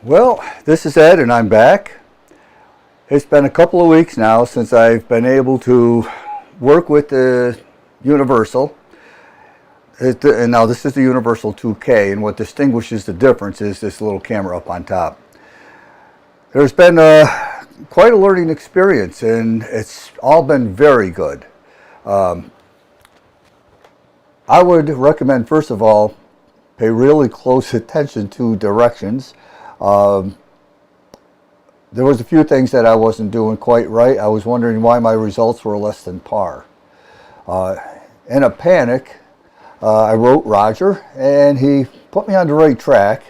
Well, this is Ed and I'm back. It's been a couple of weeks now since I've been able to work with the Universal. And now this is the Universal 2K, and what distinguishes the difference is this little camera up on top. There's been quite a learning experience, and it's all been very good. I would recommend, first of all, pay really close attention to directions. There was a few things that I wasn't doing quite right. I was wondering why my results were less than par. In a panic, I wrote Roger, and he put me on the right track.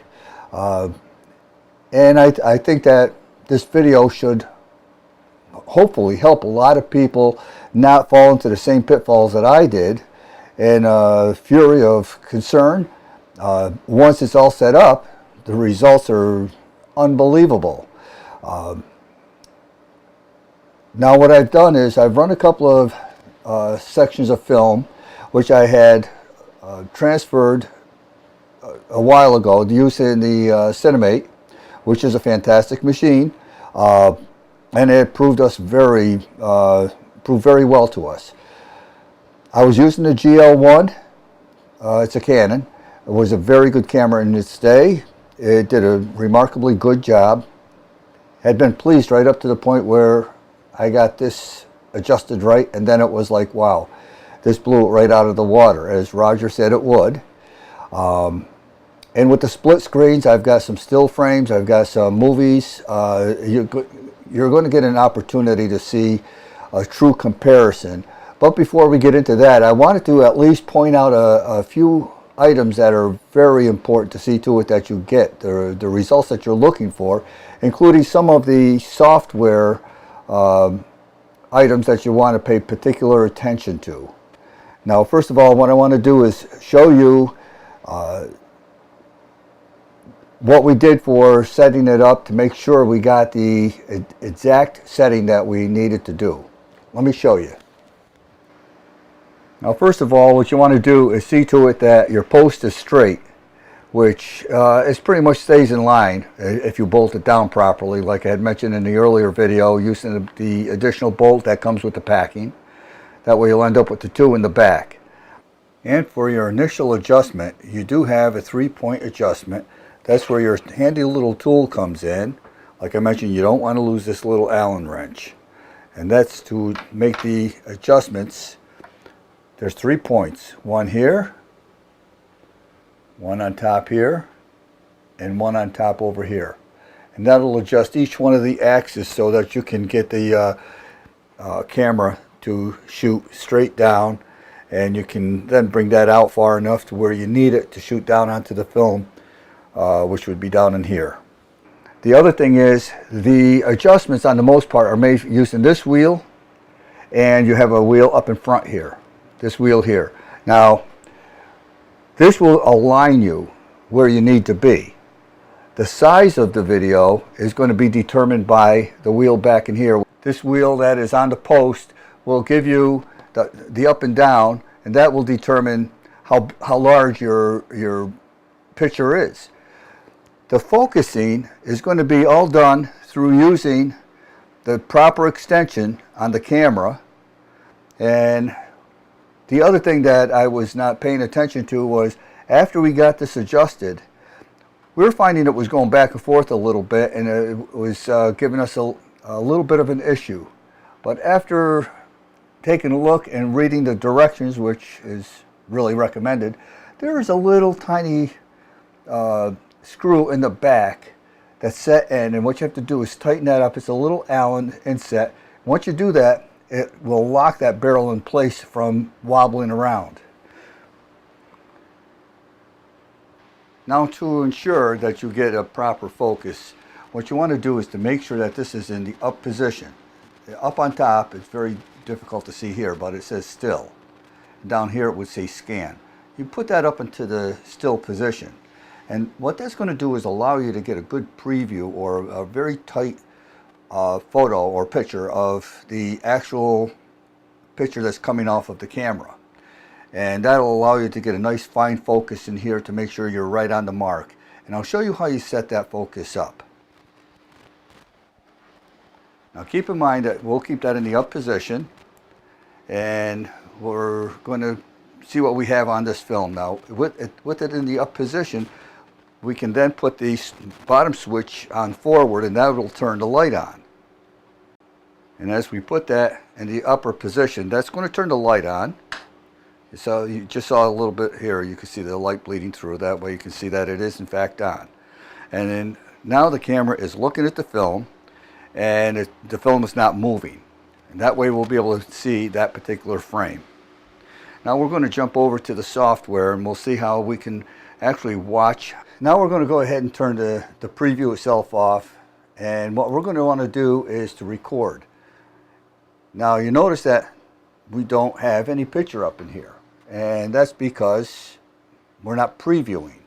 And I think that this video should hopefully help a lot of people not fall into the same pitfalls that I did. In a fury of concern, once it's all set up, the results are unbelievable. Now what I've done is I've run a couple of sections of film which I had transferred a while ago to use in the Cinemate, which is a fantastic machine, and it proved very well to us. I was using the GL1. It's a Canon. It was a very good camera in its day. It did a remarkably good job. Had been pleased right up to the point where I got this adjusted right, and then it was like, wow, this blew it right out of the water, as Roger said it would. And with the split screens, I've got some still frames, I've got some movies. You're going to get an opportunity to see a true comparison. But before we get into that, I wanted to at least point out a few items that are very important to see to it that you get the results that you're looking for, including some of the software items that you want to pay particular attention to. Now, first of all, what I want to do is show you what we did for setting it up to make sure we got the exact setting that we needed to do. Let me show you. Now, first of all, what you want to do is see to it that your post is straight, which is pretty much stays in line if you bolt it down properly, like I had mentioned in the earlier video, using the additional bolt that comes with the packing. That way you'll end up with the two in the back. And for your initial adjustment, you do have a 3-point adjustment. That's where your handy little tool comes in. Like I mentioned, you don't want to lose this little Allen wrench. And that's to make the adjustments. There's 3 points, one here, one on top here, and one on top over here. And that'll adjust each one of the axes so that you can get the camera to shoot straight down, and you can then bring that out far enough to where you need it to shoot down onto the film, which would be down in here. The other thing is the adjustments on the most part are made using this wheel, and you have a wheel up in front here. This wheel here. Now, this will align you where you need to be. The size of the video is going to be determined by the wheel back in here. This wheel that is on the post will give you the up and down, and that will determine how large your picture is. The focusing is going to be all done through using the proper extension on the camera. And the other thing that I was not paying attention to was after we got this adjusted, we were finding it was going back and forth a little bit, and it was giving us a little bit of an issue. But after taking a look and reading the directions, which is really recommended, there is a little tiny screw in the back that's set in, and what you have to do is tighten that up. It's a little Allen inset. Once you do that, it will lock that barrel in place from wobbling around. Now, to ensure that you get a proper focus, what you want to do is to make sure that this is in the up position. Up on top, it's very difficult to see here, but it says still. Down here it would say scan. You put that up into the still position, and what that's going to do is allow you to get a good preview or a very tight photo or picture of the actual picture that's coming off of the camera. And that'll allow you to get a nice fine focus in here to make sure you're right on the mark. And I'll show you how you set that focus up. Now keep in mind that we'll keep that in the up position, and we're going to see what we have on this film. Now with it in the up position, we can then put the bottom switch on forward, and that will turn the light on. And as we put that in the upper position, that's going to turn the light on. So you just saw a little bit here, you can see the light bleeding through. That way you can see that it is in fact on. And then now the camera is looking at the film, and the film is not moving. And that way we'll be able to see that particular frame. Now we're going to jump over to the software, and we'll see how we can actually watch. Now we're going to go ahead and turn the preview itself off, and what we're going to want to do is to record. Now you notice that we don't have any picture up in here, and that's because we're not previewing.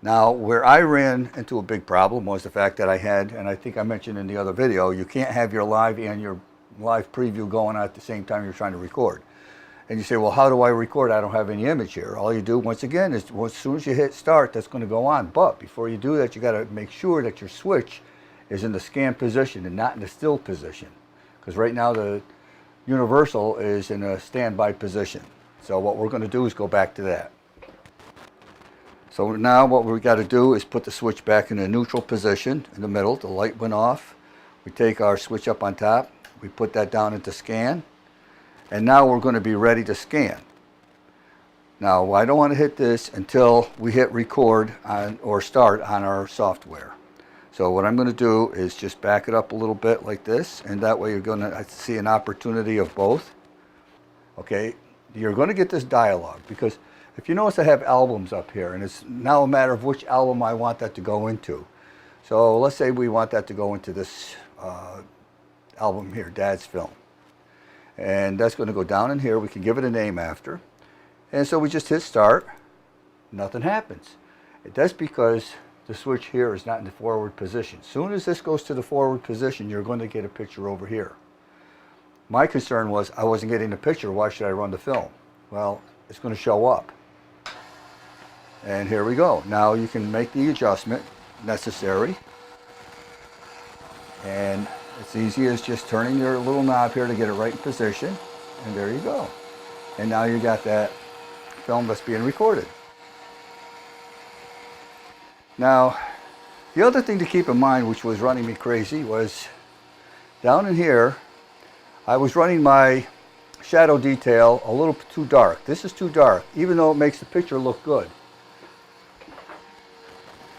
Now where I ran into a big problem was the fact that I had, and I think I mentioned in the other video, you can't have your live and your live preview going on at the same time you're trying to record. And you say, well, how do I record? I don't have any image here. All you do, once again, is as soon as you hit start, that's going to go on. But before you do that, you got to make sure that your switch is in the scan position and not in the still position. Because right now the universal is in a standby position. So what we're going to do is go back to that. So now what we got to do is put the switch back in a neutral position in the middle. The light went off. We take our switch up on top. We put that down into scan. And now we're going to be ready to scan. Now I don't want to hit this until we hit record on, or start on our software. So what I'm going to do is just back it up a little bit like this, and that way you're going to see an opportunity of both. Okay, you're going to get this dialogue, because if you notice I have albums up here, and it's now a matter of which album I want that to go into. So let's say we want that to go into this album here, Dad's Film. And that's going to go down in here. We can give it a name after. And so we just hit start. Nothing happens. That's because the switch here is not in the forward position. As soon as this goes to the forward position, you're going to get a picture over here. My concern was I wasn't getting the picture. Why should I run the film? Well, it's going to show up. And here we go. Now you can make the adjustment necessary. And it's easy as just turning your little knob here to get it right in position. And there you go. And now you got that film that's being recorded. Now, the other thing to keep in mind, which was running me crazy, was down in here, I was running my shadow detail a little too dark. This is too dark, even though it makes the picture look good.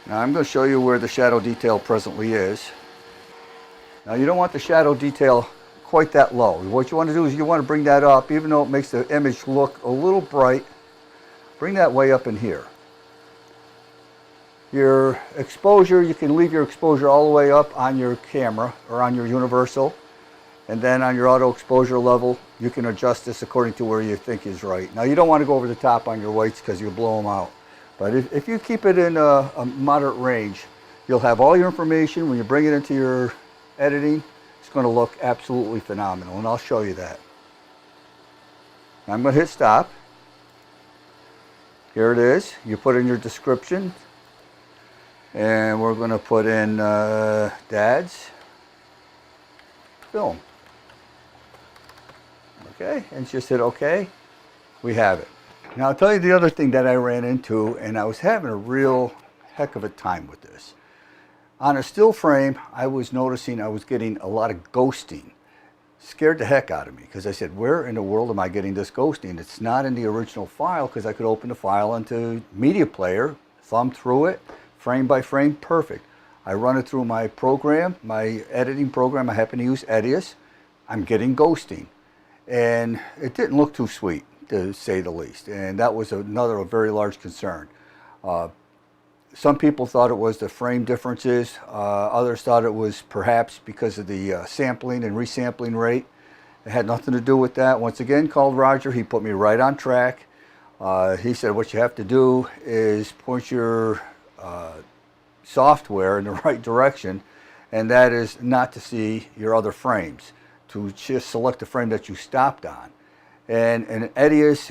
Now I'm going to show you where the shadow detail presently is. Now you don't want the shadow detail quite that low. What you want to do is you want to bring that up, even though it makes the image look a little bright. Bring that way up in here. Your exposure, you can leave your exposure all the way up on your camera or on your universal, and then on your auto exposure level you can adjust this according to where you think is right. Now you don't want to go over the top on your whites because you'll blow them out, but if you keep it in a moderate range, you'll have all your information. When you bring it into your editing, it's going to look absolutely phenomenal, and I'll show you that. I'm going to hit stop. Here it is. You put in your description, and we're going to put in Dad's Film. Okay, and just hit OK. We have it. Now I'll tell you the other thing that I ran into, and I was having a real heck of a time with this. On a still frame, I was noticing I was getting a lot of ghosting. Scared the heck out of me, because I said, where in the world am I getting this ghosting? It's not in the original file, because I could open the file into Media Player, thumb through it, frame by frame, perfect. I run it through my program, my editing program. I happen to use Edius. I'm getting ghosting. And it didn't look too sweet, to say the least. And that was another very large concern. Some people thought it was the frame differences. Others thought it was perhaps because of the sampling and resampling rate. It had nothing to do with that. Once again, called Roger. He put me right on track. He said what you have to do is point your software in the right direction, and that is not to see your other frames, to just select the frame that you stopped on. And Edius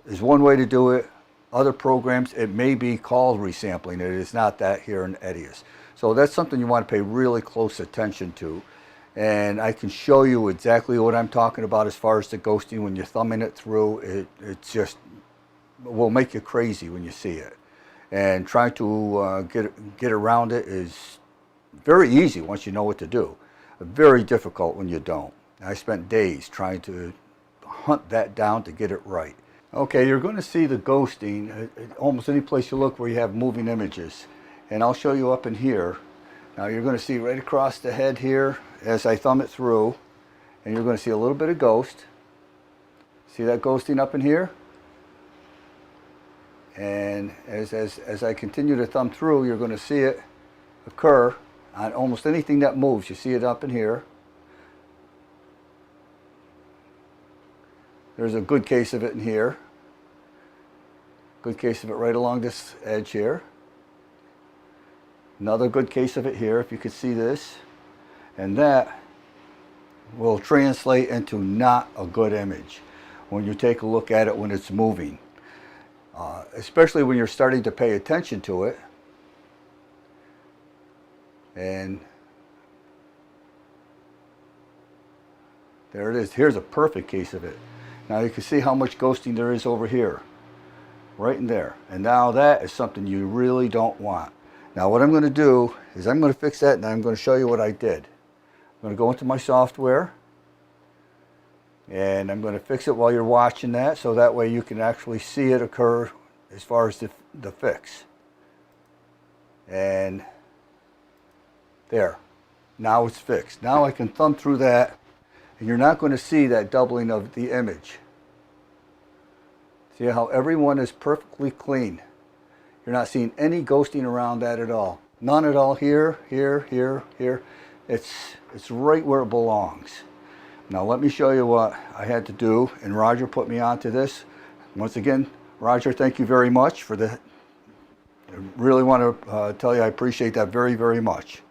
is one way to do it. other programs, it may be called resampling. It is not that here in Edius. So that's something you want to pay really close attention to. And I can show you exactly what I'm talking about as far as the ghosting. When you're thumbing it through, it just will make you crazy when you see it. And trying to get around it is very easy once you know what to do. Very difficult when you don't. I spent days trying to hunt that down to get it right. Okay, you're going to see the ghosting almost any place you look where you have moving images. And I'll show you up in here. Now you're going to see right across the head here as I thumb it through, and you're going to see a little bit of ghost. See that ghosting up in here? And as I continue to thumb through, you're going to see it occur on almost anything that moves. You see it up in here. There's a good case of it in here. Good case of it right along this edge here. Another good case of it here, if you could see this. And that will translate into not a good image when you take a look at it when it's moving. Especially when you're starting to pay attention to it. And there it is. Here's a perfect case of it. Now you can see how much ghosting there is over here. Right in there. And now that is something you really don't want. Now what I'm going to do is I'm going to fix that, and I'm going to show you what I did. I'm going to go into my software, and I'm going to fix it while you're watching that, so that way you can actually see it occur as far as the fix. And there. Now it's fixed. Now I can thumb through that, and you're not going to see that doubling of the image. See how everyone is perfectly clean. You're not seeing any ghosting around that at all. None at all here, here, here, here. It's right where it belongs. Now let me show you what I had to do, and Roger put me onto this. Once again, Roger, thank you very much for the. I really want to tell you I appreciate that very, very much.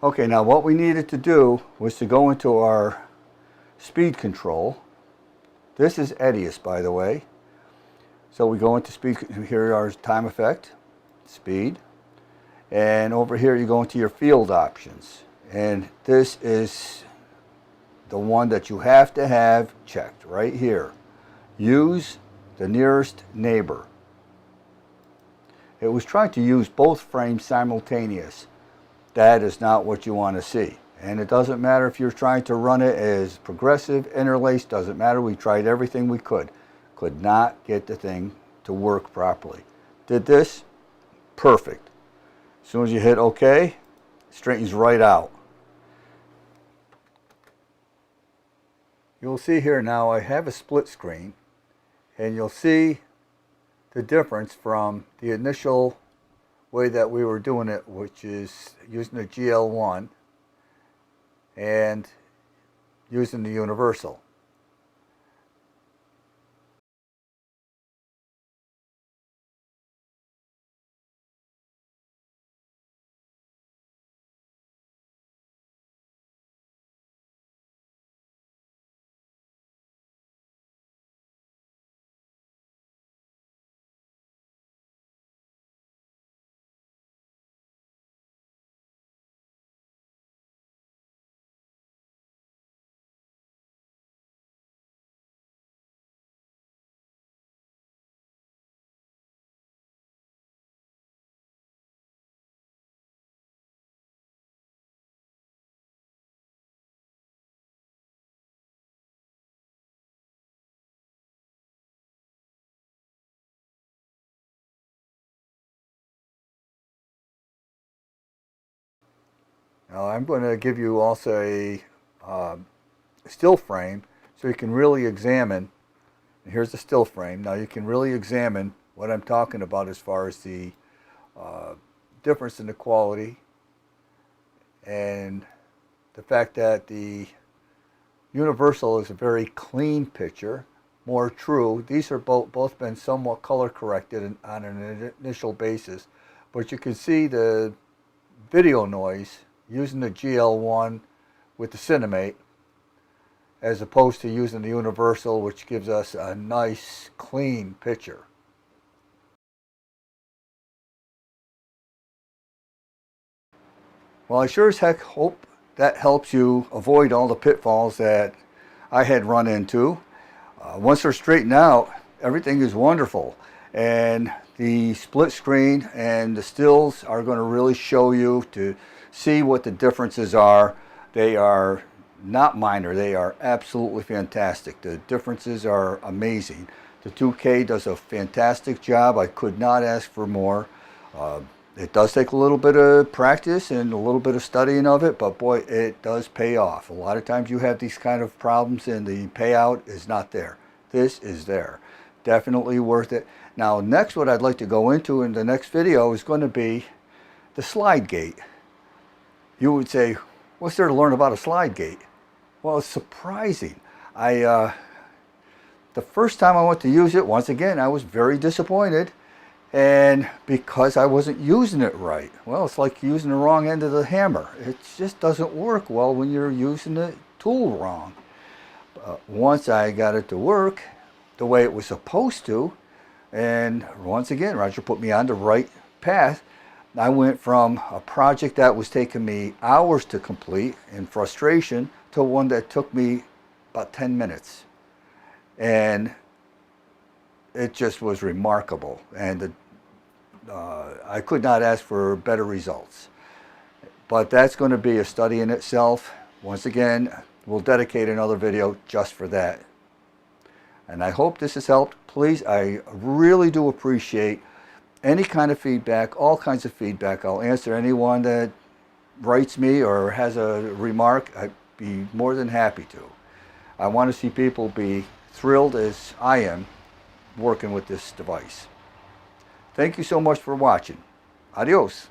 Okay, now what we needed to do was to go into our speed control. This is Edius, by the way. So we go into speed, here are time effect, speed, and over here you go into your field options. And this is the one that you have to have checked right here. Use the nearest neighbor. It was trying to use both frames simultaneous. That is not what you want to see. And it doesn't matter if you're trying to run it as progressive, interlaced, doesn't matter. We tried everything we could. Could not get the thing to work properly. Did this? Perfect. As soon as you hit OK, it straightens right out. You'll see here now I have a split screen, and you'll see the difference from the initial way that we were doing it, which is using the GL1 and using the universal. Now I'm going to give you also a still frame so you can really examine. Here's the still frame. Now you can really examine what I'm talking about as far as the difference in the quality and the fact that the universal is a very clean picture, more true. These are both been somewhat color corrected on an initial basis, but you can see the video noise using the GL1 with the Cinemate as opposed to using the universal, which gives us a nice clean picture. Well, I sure as heck hope that helps you avoid all the pitfalls that I had run into. Once they're straightened out, everything is wonderful. And the split screen and the stills are going to really show you to see what the differences are. They are not minor. They are absolutely fantastic. The differences are amazing. The 2K does a fantastic job. I could not ask for more. It does take a little bit of practice and a little bit of studying of it, but boy, it does pay off. A lot of times you have these kind of problems and the payout is not there. This is there. Definitely worth it. Now, next, what I'd like to go into in the next video is going to be the slide gate. You would say, what's there to learn about a slide gate? Well, it's surprising. The first time I went to use it, once again, I was very disappointed. And because I wasn't using it right. Well, it's like using the wrong end of the hammer. It just doesn't work well when you're using the tool wrong. Once I got it to work the way it was supposed to, and once again, Roger put me on the right path, I went from a project that was taking me hours to complete in frustration to one that took me about 10 minutes. And it just was remarkable. And I could not ask for better results. But that's going to be a study in itself. Once again, we'll dedicate another video just for that. And I hope this has helped. Please, I really do appreciate any kind of feedback, all kinds of feedback. I'll answer anyone that writes me or has a remark. I'd be more than happy to. I want to see people be thrilled as I am working with this device. Thank you so much for watching. Adios.